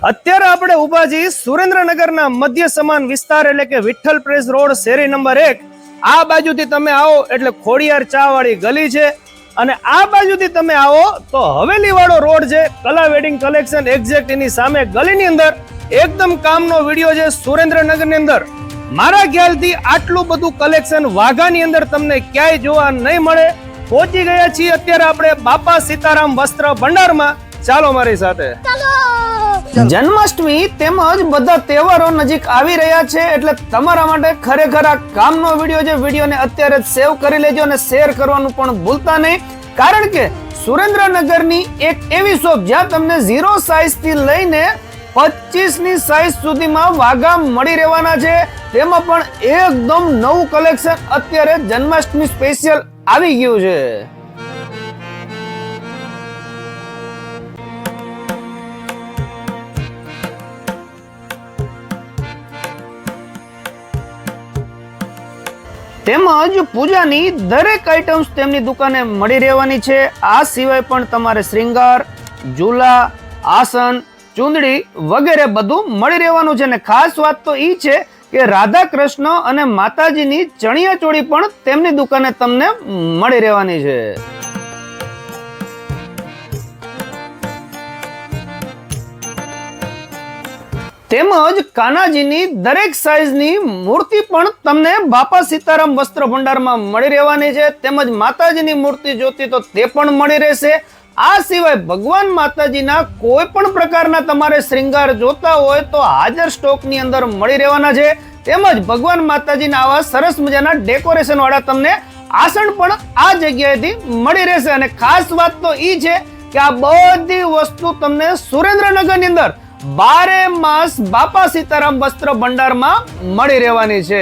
અત્યારે આપણે ઊભા છીએ સુરેન્દ્રનગરના મધ્ય સમાન વિસ્તાર એટલે કે વિઠ્ઠલ પ્રેસ રોડ શેરી નંબર 1. આ બાજુથી તમે આવો એટલે ખોડિયાર ચા વાળી ગલી છે અને આ બાજુથી તમે આવો તો હવેલી વાળો રોડ છે. કલા વેડિંગ કલેક્શન એક્ઝેક્ટ એની સામે ગલીની અંદર એકદમ કામનો વિડીયો છે. સુરેન્દ્રનગરની અંદર મારા ખ્યાલથી આટલું બધું કલેક્શન વાઘાની અંદર તમને ક્યાંય જોવા નહીં મળે. પહોંચી ગયા છીએ અત્યારે આપણે બાપા સીતારામ વસ્ત્ર ભંડારમાં. ચાલો મારી સાથે. જન્માષ્ટમી તેમજ બધા તહેવારો નજીક આવી રહ્યા છે એટલે તમારા માટે ખરેખર આ કામનો વિડીયો છે. વિડીયોને અત્યારે જ સેવ કરી લેજો અને શેર કરવાનું પણ ભૂલતા નહીં, કારણ કે સુરેન્દ્રનગરની એક એવી શોપ જ્યાં તમને 0 સાઈઝ થી લઈને 25 ની સાઈઝ સુધીમાં વાઘા મળી રહેવાના છે. તેમાં પણ એકદમ નવું કલેક્શન અત્યારે જન્માષ્ટમી સ્પેશિયલ આવી ગયું છે. તેમજ પૂજાની દરેક આઇટમ્સ તેમની દુકાને મળી રહેવાની છે. આ સિવાય પણ તમારે શ્રૃંગાર, ઝૂલા, આસન, ચૂંદડી વગેરે બધું મળી રહેવાનું છે. અને ખાસ વાત તો એ છે કે રાધા કૃષ્ણ અને માતાજીની ચણિયા ચોળી પણ તેમની દુકાને તમને મળી રહેવાની છે. તેમજ કાનાજીની દરેક સાઈઝની મૂર્તિ પણ તમને બાપા સીતારામ વસ્ત્ર ભંડારમાં મળી રહેવાની છે. તેમજ માતાજીની મૂર્તિ જોતી તો તે પણ મળી રહેશે. આ સિવાય ભગવાન માતાજીના કોઈ પણ પ્રકારના તમારે શ્રૃંગાર જોતા હોય તો હાજર સ્ટોકની અંદર મળી રહેવાના છે. તેમજ ભગવાન માતાજીના આવા સરસ મજાના ડેકોરેશન વાળા તમને આસન પણ આ જગ્યાએથી મળી રહેશે. અને ખાસ વાત તો એ છે કે આ બધી વસ્તુ તમને સુરેન્દ્રનગરની અંદર 12 માસ બાપા સીતારામ વસ્ત્ર ભંડારમાં મળી રહેવાની છે.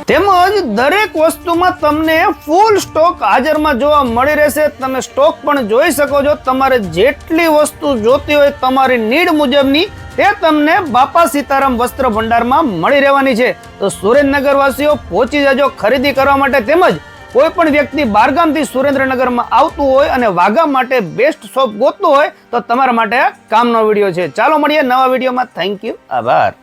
તેમજ દરેક વસ્તુમાં તમને ફૂલ સ્ટોક હાજરમાં જોવા મળી રહેશે. તમે સ્ટોક પણ જોઈ શકો છો. તમારે જેટલી વસ્તુ જોતી હોય તમારી નીડ મુજબની તે તમને બાપા સીતારામ વસ્ત્ર ભંડારમાં મળી રહેવાની છે. તો સુરેન્દ્રનગર વાસીઓ પહોંચી જજો ખરીદી કરવા માટે. તેમજ કોઈ પણ વ્યક્તિ બારગામથી સુરેન્દ્રનગરમાં આવતું હોય અને વાઘા માટે બેસ્ટ શોપ ગોતતું હોય તો તમારા માટે કામનો વિડીયો છે. ચાલો મળીએ નવા વિડીયોમાં. Thank you. આભાર.